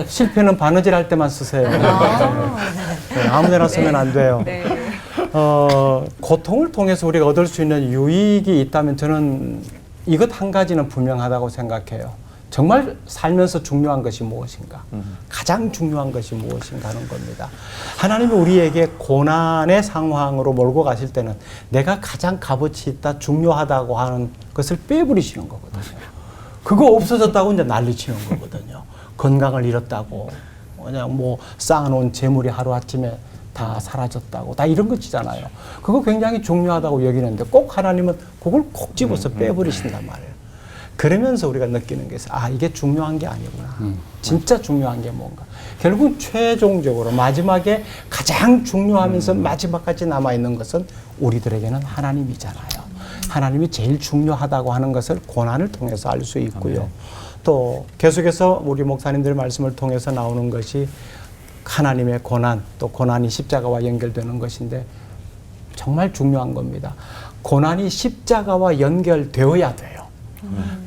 실패는 바느질 할 때만 쓰세요. 아무데나 쓰면 안 돼요. 고통을 통해서 우리가 얻을 수 있는 유익이 있다면 저는 이것 한 가지는 분명하다고 생각해요. 정말 살면서 중요한 것이 무엇인가? 가장 중요한 것이 무엇인가 하는 겁니다. 하나님이 우리에게 고난의 상황으로 몰고 가실 때는 내가 가장 값어치 있다, 중요하다고 하는 것을 빼버리시는 거거든요. 그거 없어졌다고 이제 난리치는 거거든요. 건강을 잃었다고, 그냥 뭐 쌓아놓은 재물이 하루아침에 다 사라졌다고, 다 이런 것이잖아요. 그거 굉장히 중요하다고 여기는데 꼭 하나님은 그걸 콕 집어서 빼버리신단 말이에요. 그러면서 우리가 느끼는 게 이게 중요한 게 아니구나. 진짜 중요한 게 뭔가. 결국 최종적으로 마지막에 가장 중요하면서 마지막까지 남아있는 것은 우리들에게는 하나님이잖아요. 하나님이 제일 중요하다고 하는 것을 고난을 통해서 알 수 있고요. 또 계속해서 우리 목사님들 말씀을 통해서 나오는 것이 하나님의 고난, 또 고난이 십자가와 연결되는 것인데 정말 중요한 겁니다. 고난이 십자가와 연결되어야 돼요.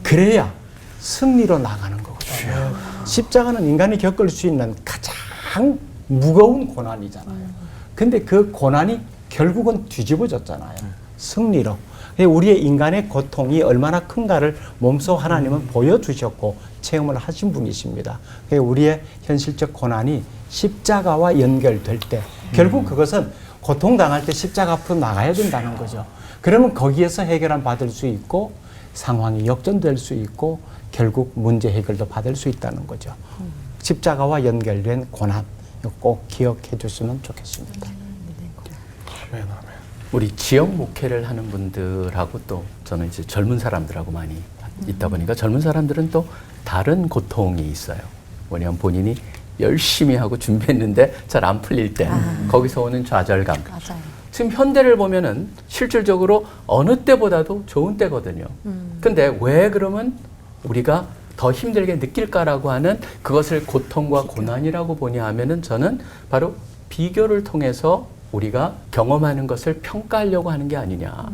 그래야 승리로 나가는 거거든요. 십자가는 인간이 겪을 수 있는 가장 무거운 고난이잖아요. 근데 그 고난이 결국은 뒤집어졌잖아요. 승리로. 우리의 인간의 고통이 얼마나 큰가를 몸소 하나님은 보여주셨고 체험을 하신 분이십니다. 우리의 현실적 고난이 십자가와 연결될 때 결국 그것은 고통당할 때 십자가 앞으로 나가야 된다는 거죠. 그러면 거기에서 해결을 받을 수 있고 상황이 역전될 수 있고 결국 문제 해결도 받을 수 있다는 거죠. 십자가와 연결된 고난 꼭 기억해 줬으면 좋겠습니다. 아멘, 아멘. 우리 지역 목회를 하는 분들하고 또 저는 이제 젊은 사람들하고 많이 있다 보니까 젊은 사람들은 또 다른 고통이 있어요. 뭐냐면 본인이 열심히 하고 준비했는데 잘 안 풀릴 때 거기서 오는 좌절감. 맞아요. 지금 현대를 보면은 실질적으로 어느 때보다도 좋은 때거든요. 근데 왜 그러면 우리가 더 힘들게 느낄까라고 하는 그것을 고통과 고난이라고 보냐 하면은 저는 바로 비교를 통해서 우리가 경험하는 것을 평가하려고 하는 게 아니냐.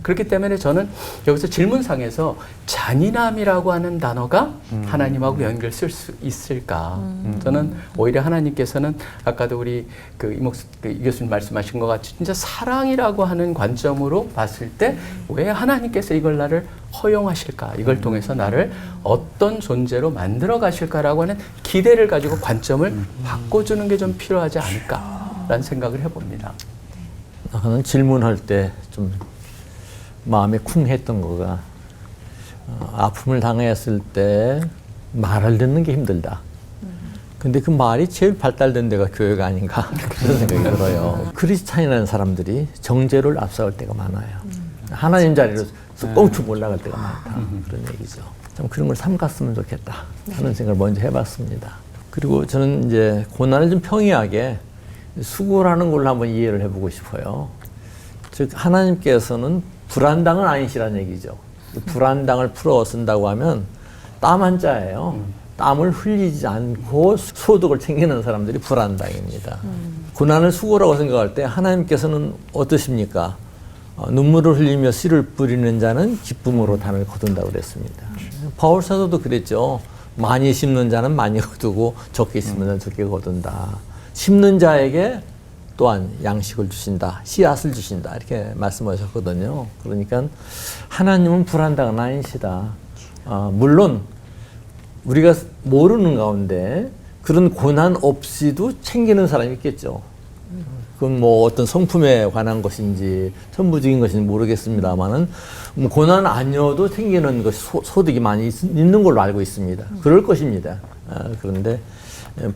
그렇기 때문에 저는 여기서 질문상에서 잔인함이라고 하는 단어가 하나님하고 연결 쓸 수 있을까? 저는 오히려 하나님께서는 아까도 우리 이 교수님 말씀하신 것 같이 진짜 사랑이라고 하는 관점으로 봤을 때 왜 하나님께서 이걸 나를 허용하실까? 이걸 통해서 나를 어떤 존재로 만들어 가실까라고 하는 기대를 가지고 관점을 바꿔주는 게 좀 필요하지 않을까라는 생각을 해봅니다. 저는 질문할 때 좀 마음에 쿵했던 거가 아픔을 당했을 때 말을 듣는 게 힘들다. 근데 그 말이 제일 발달된 데가 교회가 아닌가 그런 생각이 들어요. 크리스찬이라는 사람들이 정죄를 앞세울 때가 많아요. 하나님 자리로 꽁충 올라갈 때가 많다. 그런 얘기죠. 참 그런 걸 삼갔으면 좋겠다 하는 생각을 먼저 해봤습니다. 그리고 저는 이제 고난을 좀 평이하게 수고라는 걸로 한번 이해를 해보고 싶어요. 즉 하나님께서는 불안당은 아니시라는 얘기죠. 불안당을 풀어 쓴다고 하면 땀 한자예요. 땀을 흘리지 않고 소득을 챙기는 사람들이 불안당입니다. 고난을 수고라고 생각할 때 하나님께서는 어떠십니까? 눈물을 흘리며 씨를 뿌리는 자는 기쁨으로 단을 거둔다고 그랬습니다. 바울 사도도 그랬죠. 많이 심는 자는 많이 거두고 적게 심는 자는 적게 거둔다. 심는 자에게 또한 양식을 주신다. 씨앗을 주신다. 이렇게 말씀하셨거든요. 그러니까 하나님은 불안당은 아니시다. 물론 우리가 모르는 가운데 그런 고난 없이도 챙기는 사람이 있겠죠. 그건 뭐 어떤 성품에 관한 것인지 천부적인 것인지 모르겠습니다만은 고난 아니어도 챙기는 것이 소득이 많이 있는 걸로 알고 있습니다. 그럴 것입니다. 그런데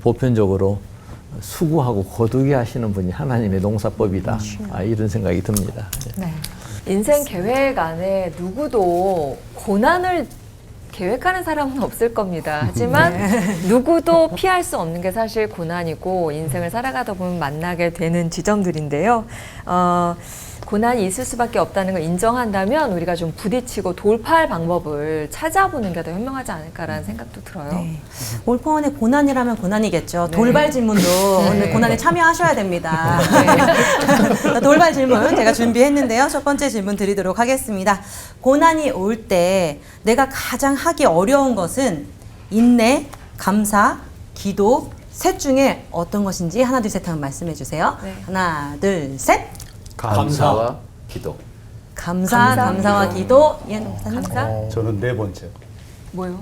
보편적으로 수고하고 거두게 하시는 분이 하나님의 농사법이다. 이런 생각이 듭니다. 네. 인생 계획 안에 누구도 고난을 계획하는 사람은 없을 겁니다. 하지만 누구도 피할 수 없는 게 사실 고난이고 인생을 살아가다 보면 만나게 되는 지점들인데요. 고난이 있을 수밖에 없다는 걸 인정한다면 우리가 좀 부딪히고 돌파할 방법을 찾아보는 게 더 현명하지 않을까라는 생각도 들어요. 네. 올포원의 고난이라면 고난이겠죠. 돌발 질문도 오늘 고난에 참여하셔야 됩니다. 네. 돌발 질문 제가 준비했는데요. 첫 번째 질문 드리도록 하겠습니다. 고난이 올 때 내가 가장 하기 어려운 것은 인내, 감사, 기도, 셋 중에 어떤 것인지 하나, 둘, 셋 하면 말씀해 주세요. 네. 하나, 둘, 셋. 감사와 기도. 감사와 기도. 이해는 목사님. 감사? 저는 네 번째. 뭐요?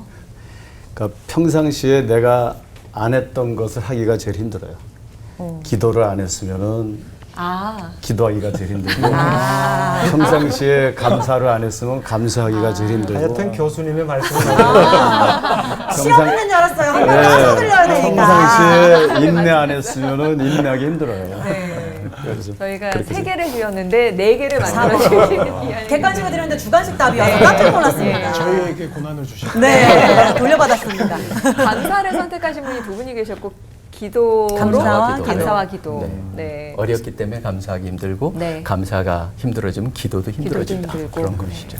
그러니까 평상시에 내가 안 했던 것을 하기가 제일 힘들어요. 기도를 안 했으면은 기도하기가 제일 힘들고 평상시에 감사를 안 했으면 감사하기가 제일 힘들고 하여튼 교수님의 말씀은 시험 있는 줄 알았어요. 한 번 더 들려야 되니까. 평상시에 인내 안 했으면은 인내하기 힘들어요. 네. 그래서 저희가 그렇게 3개를 드렸는데 4개를 만들어주시는 이야기. 객관식으로 드렸는데 주관식 답이어서 깜짝 놀랐습니다. 저희에게 고난을 주시고 네, 돌려받았습니다. 감사를 선택하신 분이 두 분이 계셨고 기도로 감사와 기도. 네. 네. 어렵기 때문에 감사하기 힘들고 네. 감사가 힘들어지면 기도도 힘들어진다. 힘들고. 그런 것이죠.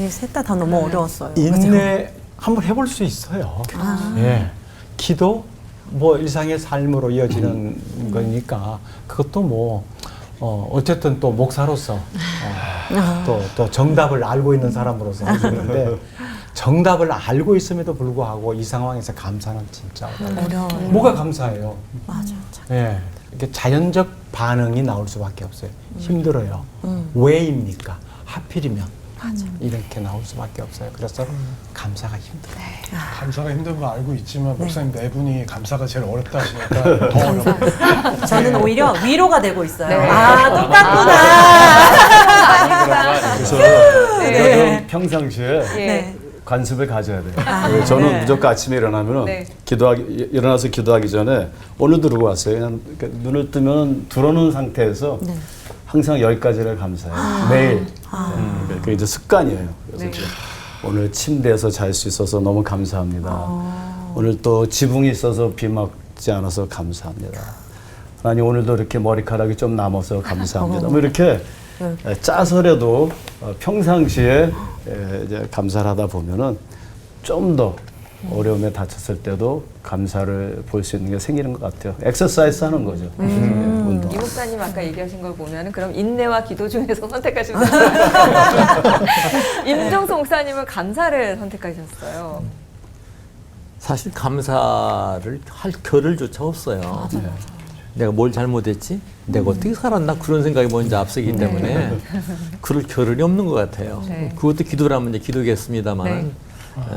셋 다 너무 어려웠어요. 인내 한번 해볼 수 있어요. 예, 기도 뭐 일상의 삶으로 이어지는 거니까 그것도 뭐 어쨌든 또 목사로서 또 정답을 알고 있는 사람으로서 해주는데 정답을 알고 있음에도 불구하고 이 상황에서 감사는 진짜 어려워요. 뭐가 감사해요? 맞아. 예, 이렇게 자연적 반응이 나올 수밖에 없어요. 힘들어요. 왜입니까? 하필이면. 이렇게 나올 수밖에 없어요. 그래서 감사가 힘들어요. 감사가 힘든 거 알고 있지만 목사님 네 분이 감사가 제일 어렵다 하시니까 더 어렵다. 저는 오히려 위로가 되고 있어요. 네. 똑같구나. 그래서 네. 좀 평상시에 네. 관습을 가져야 돼요. 저는 무조건 아침에 일어나면 네. 일어나서 기도하기 전에 오늘도 그러고 왔어요. 그냥 눈을 뜨면 들어놓은 상태에서 항상 10가지를 감사해요. 매일. 그게 이제 습관이에요. 그래서 네. 이제 오늘 침대에서 잘 수 있어서 너무 감사합니다. 오늘 또 지붕이 있어서 비 맞지 않아서 감사합니다. 하나님 오늘도 이렇게 머리카락이 좀 남아서 감사합니다. 뭐 이렇게 짜서라도 평상시에 이제 감사를 하다 보면은 좀 더 어려움에 다쳤을 때도 감사를 볼 수 있는 게 생기는 것 같아요. 엑서사이즈 하는 거죠. 운동. 이 목사님 아까 얘기하신 걸 보면 그럼 인내와 기도 중에서 선택하신 거예요. 임종수 목사님은 감사를 선택하셨어요. 사실 감사를 할 겨를조차 없어요. 내가 뭘 잘못했지? 내가 어떻게 살았나? 그런 생각이 먼저 앞서기 때문에 그럴 겨를이 없는 것 같아요. 네. 그것도 기도라면 이제 기도겠습니다만 네.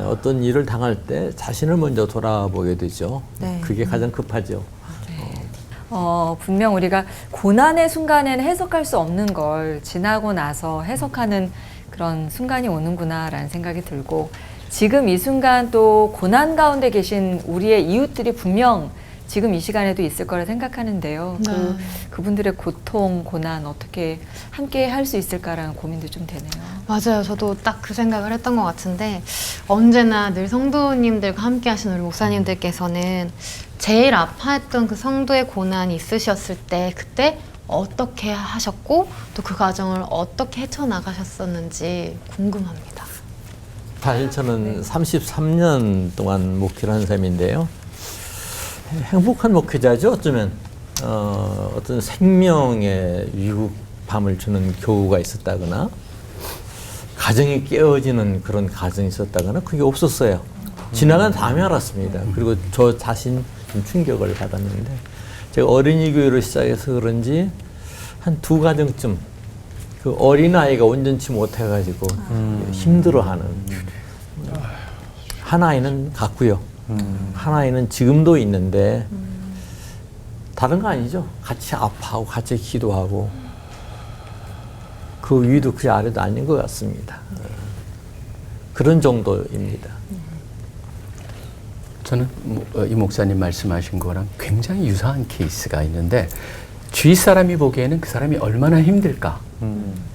어떤 일을 당할 때 자신을 먼저 돌아보게 되죠. 네. 그게 가장 급하죠. 분명 우리가 고난의 순간에는 해석할 수 없는 걸 지나고 나서 해석하는 그런 순간이 오는구나라는 생각이 들고, 지금 이 순간 또 고난 가운데 계신 우리의 이웃들이 분명 지금 이 시간에도 있을 거라 생각하는데요. 네. 그분들의 고통, 고난 어떻게 함께 할 수 있을까라는 고민도 좀 되네요. 맞아요. 저도 딱 그 생각을 했던 것 같은데, 언제나 늘 성도님들과 함께 하신 우리 목사님들께서는 제일 아파했던 그 성도의 고난이 있으셨을 때 그때 어떻게 하셨고 또 그 과정을 어떻게 헤쳐나가셨었는지 궁금합니다. 사실 저는 33년 동안 목회를 한 셈인데요. 행복한 목회자죠, 어쩌면. 어떤 생명의 위급함을 주는 교우가 있었다거나 가정이 깨어지는 그런 가정이 있었다거나 그게 없었어요. 지나간 다음에 알았습니다. 그리고 저 자신 좀 충격을 받았는데, 제가 어린이 교회로 시작해서 그런지 한 2가정쯤 그 어린아이가 온전치 못해가지고 힘들어하는, 한 아이는 갔고요. 한 아이는 지금도 있는데 다른 거 아니죠. 같이 아파하고 같이 기도하고 그 위도 그 아래도 아닌 것 같습니다. 그런 정도입니다. 저는 이 목사님 말씀하신 거랑 굉장히 유사한 케이스가 있는데, 주위 사람이 보기에는 그 사람이 얼마나 힘들까.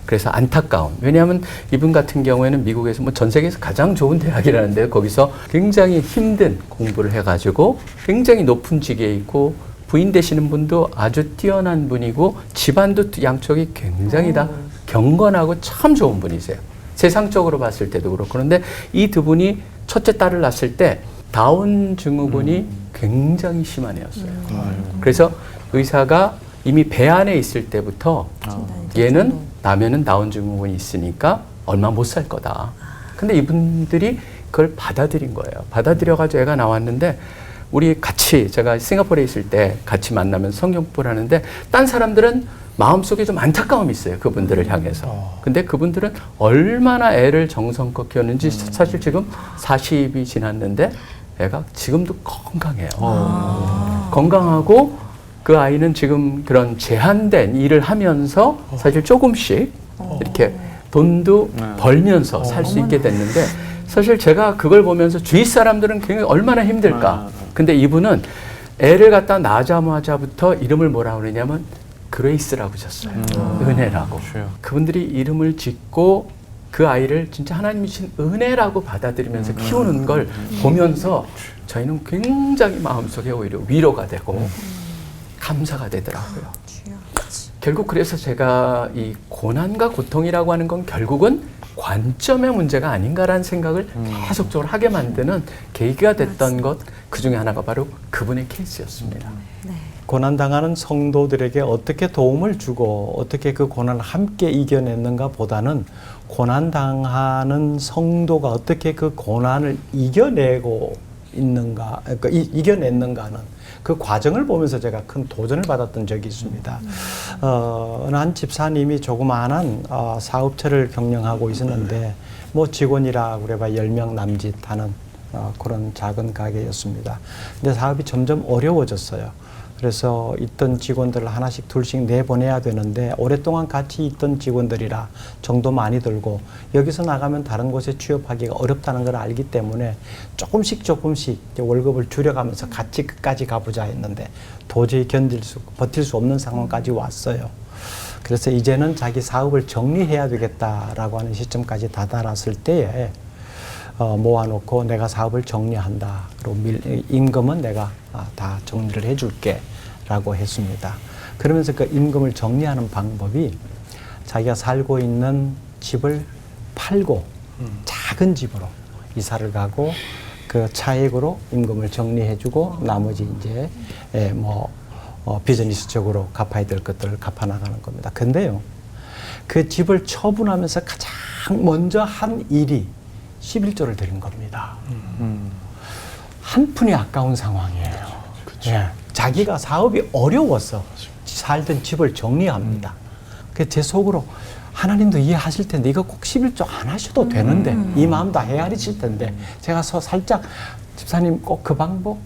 그래서 안타까움. 왜냐하면 이분 같은 경우에는 미국에서 뭐 전 세계에서 가장 좋은 대학이라는데 거기서 굉장히 힘든 공부를 해가지고 굉장히 높은 직에 있고, 부인 되시는 분도 아주 뛰어난 분이고 집안도 양쪽이 굉장히 다 경건하고 참 좋은 분이세요. 세상적으로 봤을 때도 그렇고. 그런데 이 두 분이 첫째 딸을 낳았을 때 다운 증후군이 굉장히 심한 애였어요. 그래서 의사가 이미 배 안에 있을 때부터 얘는 나면은 다운 증후군이 있으니까 얼마 못 살 거다. 근데 이분들이 그걸 받아들인 거예요. 받아들여가지고 애가 나왔는데, 우리 같이 제가 싱가포르에 있을 때 같이 만나면 성경부를 하는데, 딴 사람들은 마음속에 좀 안타까움이 있어요. 그분들을 향해서. 근데 그분들은 얼마나 애를 정성껏 키웠는지, 사실 지금 40이 지났는데 애가 지금도 건강해요. 건강하고 그 아이는 지금 그런 제한된 일을 하면서 사실 조금씩 이렇게 돈도 벌면서 살 수 있게 됐는데, 사실 제가 그걸 보면서 주위 사람들은 굉장히 얼마나 힘들까. 근데 이분은 애를 갖다 낳자마자부터 이름을 뭐라고 그러냐면 그레이스라고 졌어요. 은혜라고. 그분들이 이름을 짓고 그 아이를 진짜 하나님이 주신 은혜라고 받아들이면서 키우는 걸 보면서 저희는 굉장히 마음속에 오히려 위로가 되고 감사가 되더라고요. 결국 그래서 제가 이 고난과 고통이라고 하는 건 결국은 관점의 문제가 아닌가라는 생각을 계속적으로 하게 만드는 계기가 됐던 것, 그 중에 하나가 바로 그분의 케이스였습니다. 고난당하는 성도들에게 어떻게 도움을 주고 어떻게 그 고난을 함께 이겨냈는가 보다는, 고난당하는 성도가 어떻게 그 고난을 이겨내고 있는가, 그러니까 이겨냈는가 하는 그 과정을 보면서 제가 큰 도전을 받았던 적이 있습니다. 어느 한 집사님이 조그마한 사업체를 경영하고 있었는데, 뭐 직원이라 그래봐 10명 남짓 하는 그런 작은 가게였습니다. 근데 사업이 점점 어려워졌어요. 그래서 있던 직원들을 하나씩 둘씩 내보내야 되는데, 오랫동안 같이 있던 직원들이라 정도 많이 들고 여기서 나가면 다른 곳에 취업하기가 어렵다는 걸 알기 때문에 조금씩 월급을 줄여가면서 같이 끝까지 가보자 했는데 도저히 버틸 수 없는 상황까지 왔어요. 그래서 이제는 자기 사업을 정리해야 되겠다라고 하는 시점까지 다다랐을 때에 모아놓고 내가 사업을 정리한다. 그리고 임금은 내가 다 정리를 해줄게 라고 했습니다. 그러면서 그 임금을 정리하는 방법이 자기가 살고 있는 집을 팔고 작은 집으로 이사를 가고 그 차익으로 임금을 정리해주고 나머지 이제 비즈니스적으로 갚아야 될 것들을 갚아 나가는 겁니다. 근데요, 그 집을 처분하면서 가장 먼저 한 일이 11조를 드린 겁니다. 한 푼이 아까운 상황이에요. 예, 자기가 사업이 어려워서 살던 집을 정리합니다. 그래서 제 속으로 하나님도 이해하실 텐데 이거 꼭 11조 안 하셔도 되는데 이 마음 다 헤아리실 텐데 제가 살짝 집사님 꼭 그 방법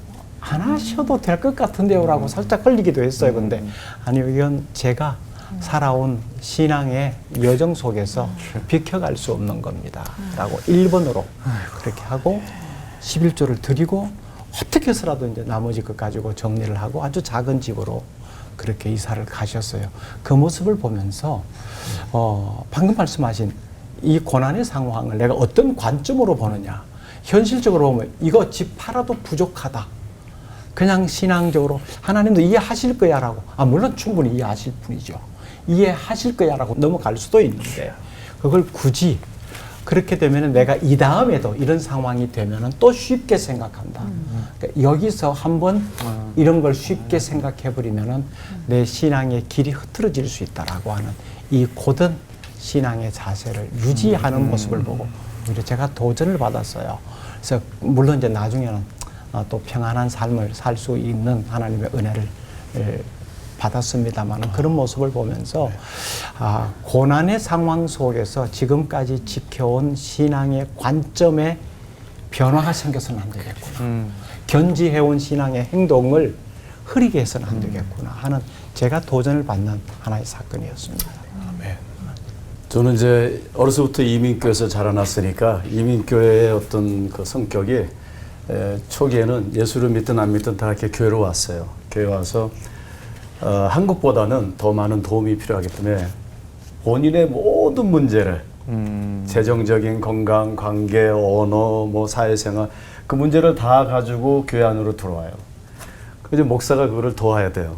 안 하셔도 될 것 같은데요 라고 살짝 흘리기도 했어요. 근데 아니요, 이건 제가 살아온 신앙의 여정 속에서 비켜갈 수 없는 겁니다 라고 1번으로 그렇게 하고 11조를 드리고 어떻게 해서라도 이제 나머지 것 가지고 정리를 하고 아주 작은 집으로 그렇게 이사를 가셨어요. 그 모습을 보면서 방금 말씀하신 이 고난의 상황을 내가 어떤 관점으로 보느냐. 현실적으로 보면 이거 집 팔아도 부족하다. 그냥 신앙적으로 하나님도 이해하실 거야 라고, 물론 충분히 이해하실 분이죠. 이해하실 거야 라고 넘어갈 수도 있는데 그걸 굳이 그렇게 되면 내가 이 다음에도 이런 상황이 되면 또 쉽게 생각한다. 그러니까 여기서 한번 이런 걸 쉽게 생각해버리면 내 신앙의 길이 흐트러질 수 있다라고 하는 이 고든 신앙의 자세를 유지하는 모습을 보고 오히려 제가 도전을 받았어요. 그래서 물론 이제 나중에는 또 평안한 삶을 살 수 있는 하나님의 은혜를 받았습니다만 그런 모습을 보면서 고난의 상황 속에서 지금까지 지켜온 신앙의 관점에 변화가 생겨서는 안 되겠구나. 견지해온 신앙의 행동을 흐리게 해서는 안 되겠구나 하는 제가 도전을 받는 하나의 사건이었습니다. 아멘. 저는 이제 어려서부터 이민교에서 자라났으니까 이민교회의 어떤 그 성격이 초기에는 예수를 믿든 안 믿든 다 이렇게 교회로 왔어요. 교회 와서 한국보다는 더 많은 도움이 필요하기 때문에 본인의 모든 문제를 재정적인 건강, 관계, 언어, 뭐 사회생활 그 문제를 다 가지고 교회 안으로 들어와요. 그래서 목사가 그거를 도와야 돼요.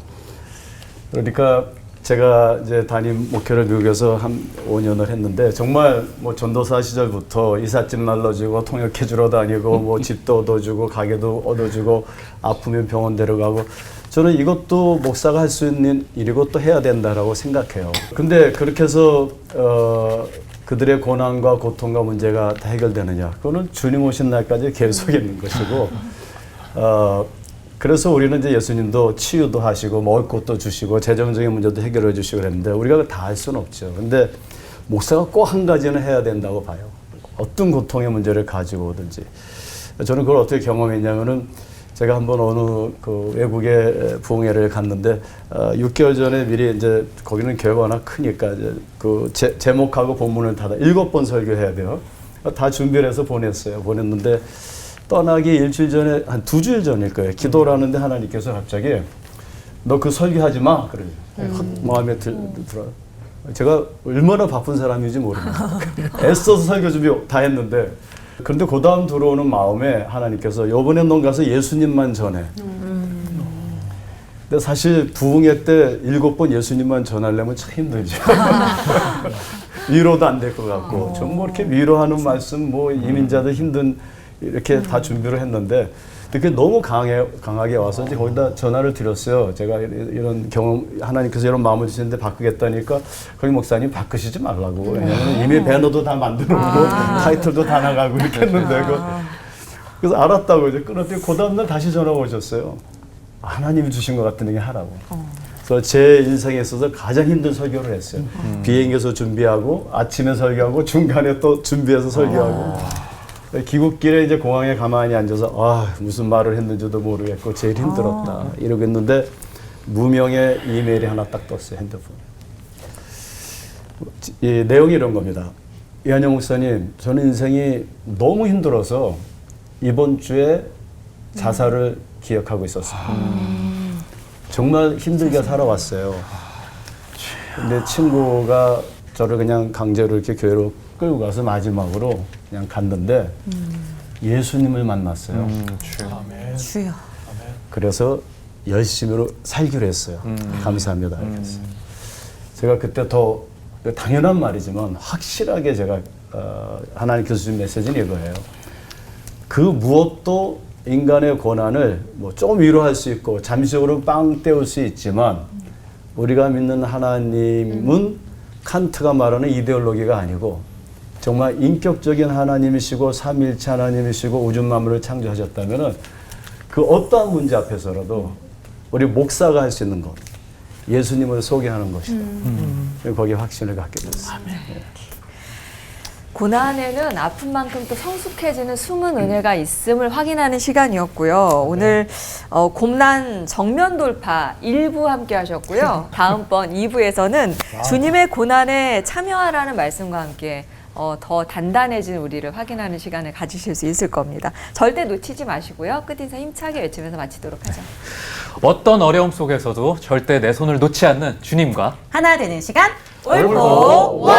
그러니까 제가 이제 담임 목회를 미국에서 한 5년을 했는데 정말 뭐 전도사 시절부터 이삿짐 날라주고 통역해 주러 다니고 뭐 집도 얻어주고 가게도 얻어주고 아프면 병원 데려가고 저는 이것도 목사가 할 수 있는 일이고 또 해야 된다라고 생각해요. 근데 그렇게 해서 그들의 고난과 고통과 문제가 다 해결되느냐? 그거는 주님 오신 날까지 계속 있는 것이고 그래서 우리는 이제 예수님도 치유도 하시고 먹을 것도 주시고 재정적인 문제도 해결해 주시고 그랬는데 우리가 다 할 수는 없죠. 근데 목사가 꼭 한 가지는 해야 된다고 봐요. 어떤 고통의 문제를 가지고 오든지. 저는 그걸 어떻게 경험했냐면은 제가 한번 어느 그 외국의 부흥회를 갔는데 6개월 전에 미리 이제 거기는 교회가 워낙 크니까 이제 그 제목하고 본문을 다 7번 설교해야 돼요. 다 준비를 해서 보냈는데 떠나기 일주일 전에 한 2주일 전일 거예요. 기도를 하는데 하나님께서 갑자기 너 그 설교하지 마 그래요. 마음에 들어요. 제가 얼마나 바쁜 사람인지 모릅니다. 애써서 설교 준비 다 했는데 그런데 그 다음 들어오는 마음에 하나님께서 요번에 넌 가서 예수님만 전해. 근데 사실 부흥회 때 7번 예수님만 전하려면 참 힘들죠. 위로도 안 될 것 같고 좀 뭐 이렇게 위로하는 말씀 뭐 이민자들 힘든 이렇게 다 준비를 했는데 그게 너무 강하게 와서 이제 거기다 전화를 드렸어요. 제가 이런 경험 하나님께서 이런 마음을 주시는데 바꾸겠다니까 거기 목사님 바꾸시지 말라고. 왜냐면 이미 배너도 다 만들었고 타이틀도 다 나가고 이렇게 했는데 그래서 알았다고 이제 끊었더니 그 다음날 다시 전화가 오셨어요. 하나님이 주신 것 같은 얘기 하라고. 그래서 제 인생에 있어서 가장 힘든 설교를 했어요. 비행기에서 준비하고 아침에 설교하고 중간에 또 준비해서 설교하고 귀국길에 이제 공항에 가만히 앉아서 무슨 말을 했는지도 모르겠고 제일 힘들었다 이러고 있는데 무명의 이메일이 하나 딱 떴어요. 핸드폰에. 이 내용이 이런 겁니다. 이한영 목사님, 저는 인생이 너무 힘들어서 이번 주에 자살을 기억하고 있었어요. 정말 힘들게 살아왔어요. 근데 친구가 저를 그냥 강제로 이렇게 교회로 끌고 가서 마지막으로 그냥 갔는데 예수님을 만났어요. 주여. 그래서 열심히로 살기로 했어요. 감사합니다. 제가 그때 더 당연한 말이지만 확실하게 제가 하나님께서 주신 메시지는 이거예요. 그 무엇도 인간의 고난을 뭐 좀 위로할 수 있고 잠시적으로 빵 때울 수 있지만 우리가 믿는 하나님은 칸트가 말하는 이데올로기가 아니고 정말 인격적인 하나님이시고 삼위일체 하나님이시고 우주 만물을 창조하셨다면은 그 어떠한 문제 앞에서라도 우리 목사가 할 수 있는 것 예수님을 소개하는 것이다. 거기에 확신을 갖게 됐습니다. 고난에는 아픈 만큼 또 성숙해지는 숨은 은혜가 있음을 확인하는 시간이었고요. 오늘 고난 정면 돌파 1부 함께 하셨고요. 다음번 2부에서는 주님의 고난에 참여하라는 말씀과 함께 더 단단해진 우리를 확인하는 시간을 가지실 수 있을 겁니다. 절대 놓치지 마시고요. 끝인사 힘차게 외치면서 마치도록 하죠. 어떤 어려움 속에서도 절대 내 손을 놓지 않는 주님과 하나 되는 시간 올보 원.